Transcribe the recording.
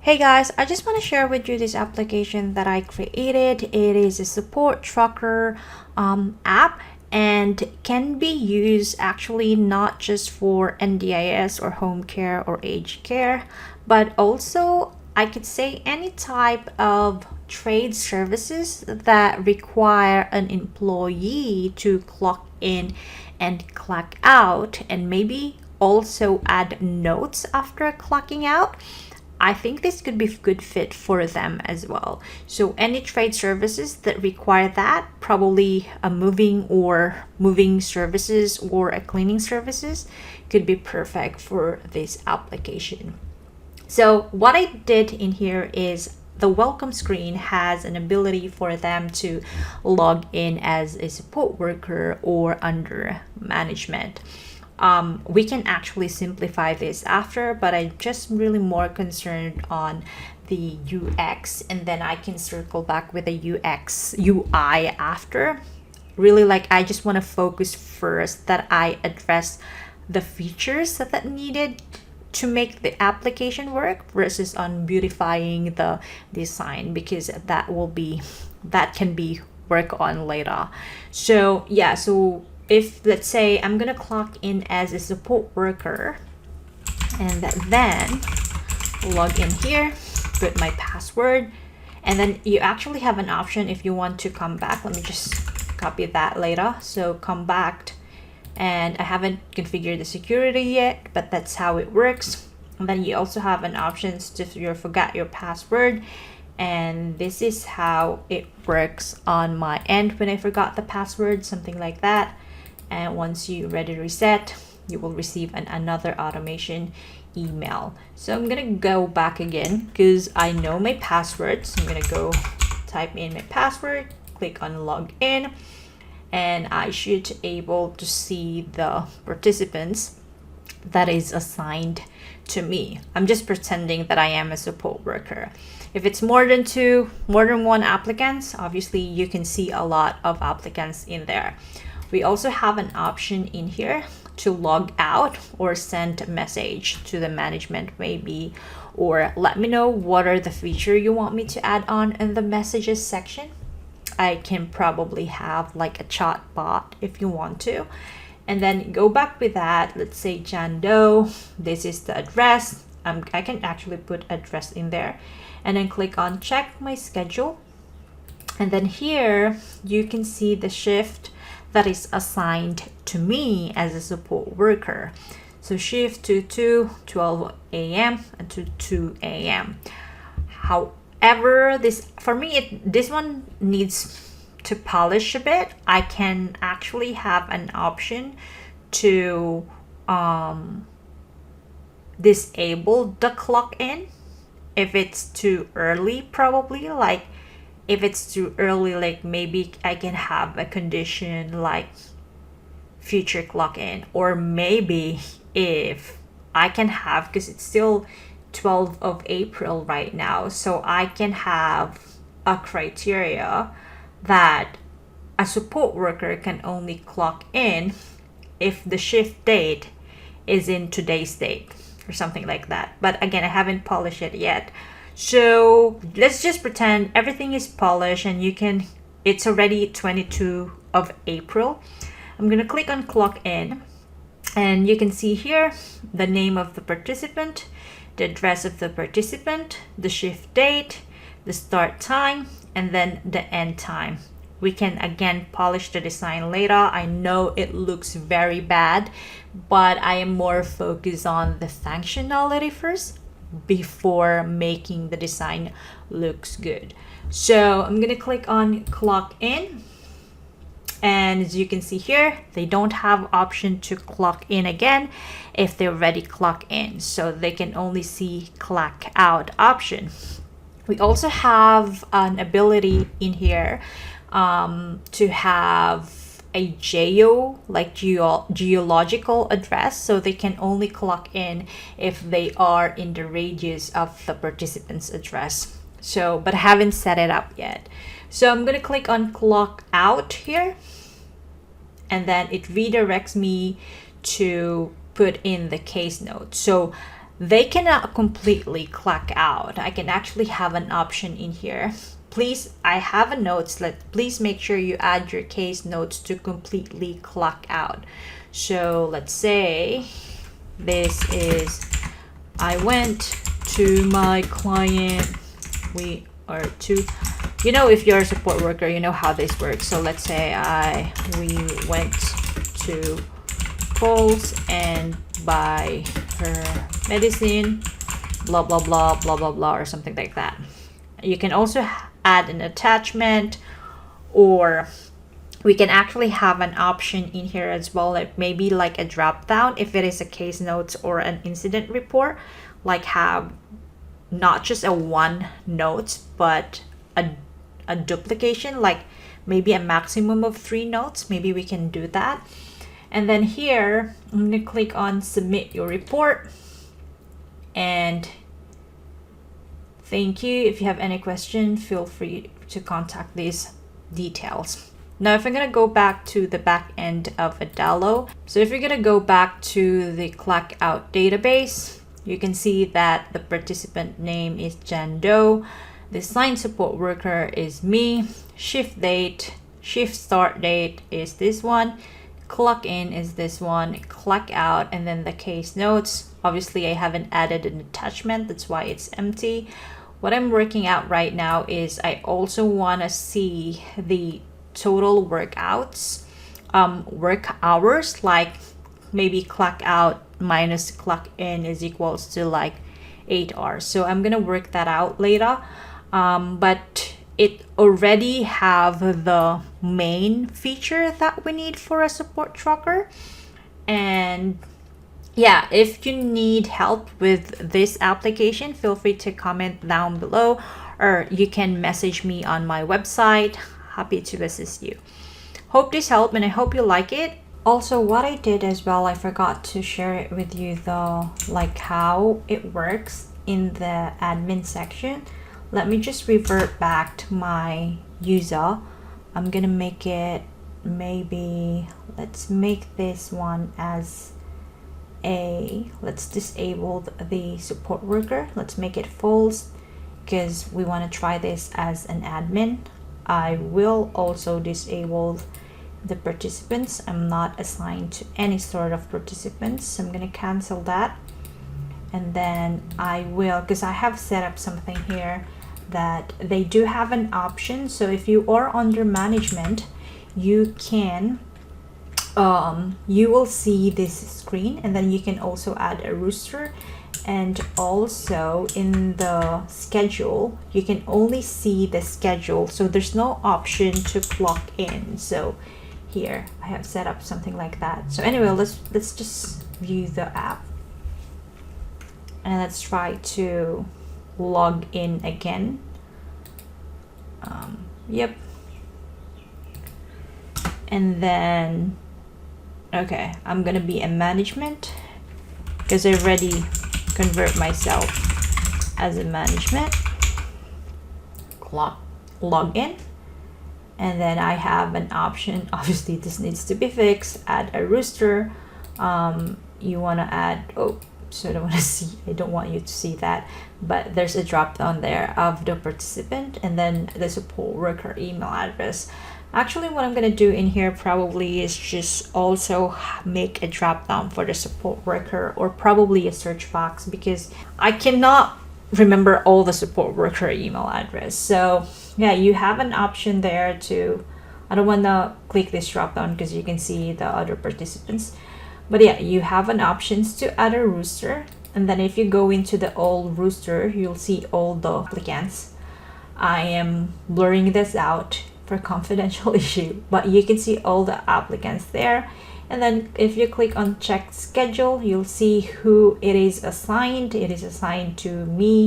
Hey guys, I just want to share with you this application that I created. It is a support tracker app and can be used actually not just for NDIS or home care or aged care, but also I could say any type of trade services that require an employee to clock in and clock out, and maybe also add notes after clocking out. I think this could be a good fit for them as well. So any trade services that require that, probably a moving services or a cleaning services, could be perfect for this application. So what I did in here is the welcome screen has an ability for them to log in as a support worker or under management. We can actually simplify this after, but I'm just really more concerned on the UX, and then I can circle back with the UI after. Really, like, I just want to focus first that I address the features that needed to make the application work versus on beautifying the design, because that can be work on later. So yeah, so if let's say I'm gonna clock in as a support worker and then log in here, put my password, and then you actually have an option if you want to come back. Let me just copy that later. So come back, and I haven't configured the security yet, but that's how it works. And then you also have an option if you forgot your password, and this is how it works on my end when I forgot the password, something like that. And once you ready to reset, you will receive another automation email. So I'm gonna go back again because I know my password. So I'm gonna go type in my password, click on log in, and I should able to see the participants that is assigned to me. I'm just pretending that I am a support worker. If it's more than one applicants, obviously you can see a lot of applicants in there. We also have an option in here to log out or send a message to the management maybe, or let me know what are the feature you want me to add on in the messages section. I can probably have like a chat bot if you want to. And then go back with that. Let's say John Doe, this is the address. I can actually put address in there, and then click on check my schedule. And then here you can see the shift that is assigned to me as a support worker. So shift to 12 a.m. and to 2 a.m. However, this one needs to polish a bit. I can actually have an option to disable the clock in if it's too early, probably. Like if it's too early, like maybe I can have a condition like future clock in, or maybe if I can have, because it's still 12th of April right now, so I can have a criteria that a support worker can only clock in if the shift date is in today's date or something like that. But again, I haven't polished it yet. So let's just pretend everything is polished and it's already 22 of April. I'm gonna click on clock in, and you can see here the name of the participant, the address of the participant, the shift date, the start time, and then the end time. We can again polish the design later. I know it looks very bad, but I am more focused on the functionality first before making the design looks good. So I'm gonna click on clock in, and as you can see here, they don't have option to clock in again if they already clock in, so they can only see clock out option. We also have an ability in here to have a geological address, so they can only clock in if they are in the radius of the participant's address. So, but I haven't set it up yet. So I'm gonna click on clock out here, and then it redirects me to put in the case note. So they cannot completely clock out. I can actually have an option in here. Please, I have a notes. Please make sure you add your case notes to completely clock out. So let's say this is, I went to my client, you know, if you're a support worker, you know how this works. So let's say we went to Kohl's and buy her medicine, blah blah blah blah blah blah, or something like that. You can also add an attachment, or we can actually have an option in here as well, like maybe like a drop down if it is a case notes or an incident report, like have not just a one note but a duplication, like maybe a maximum of 3 notes. Maybe we can do that. And then here I'm going to click on submit your report, and thank you. If you have any question, feel free to contact these details. Now, if I'm going to go back to the back end of Adalo, so if you're going to go back to the clock out database, you can see that the participant name is Jan Doe. The assigned support worker is me. Shift date, shift start date is this one. Clock in is this one. Clock out, and then the case notes. Obviously, I haven't added an attachment. That's why it's empty. What I'm working out right now is I also want to see the total workouts, work hours, like maybe clock out minus clock in is equals to like 8 hours. So I'm gonna work that out later, but it already have the main feature that we need for a support tracker. And yeah, if you need help with this application, feel free to comment down below, or you can message me on my website. Happy to assist you. Hope this helped, and I hope you like it. Also, what I did as well, I forgot to share it with you though, like how it works in the admin section. Let me just revert back to my user. I'm gonna make it, maybe let's make this one as let's disable the support worker. Let's make it false because we want to try this as an admin. I will also disable the participants. I'm not assigned to any sort of participants, so I'm gonna cancel that. And then I will, because I have set up something here that they do have an option. So if you are under management, you can you will see this screen, and then you can also add a rooster. And also in the schedule, you can only see the schedule, so there's no option to clock in. So here I have set up something like that. So anyway, let's just view the app, and let's try to log in again. Yep. And then okay, I'm gonna be in management because I already convert myself as a management. Log in, and then I have an option. Obviously this needs to be fixed. Add a rooster. You want to add, so I don't want you to see that, but there's a drop down there of the participant, and then the support worker email address. Actually, what I'm going to do in here probably is just also make a drop down for the support worker, or probably a search box, because I cannot remember all the support worker email address. So yeah, you have an option there to, I don't want to click this drop down because you can see the other participants, but yeah, you have an options to add a rooster. And then if you go into the old rooster, you'll see all the applicants. I am blurring this out for confidential issue, but you can see all the applicants there. And then if you click on check schedule, you'll see who it is assigned. It is assigned to me.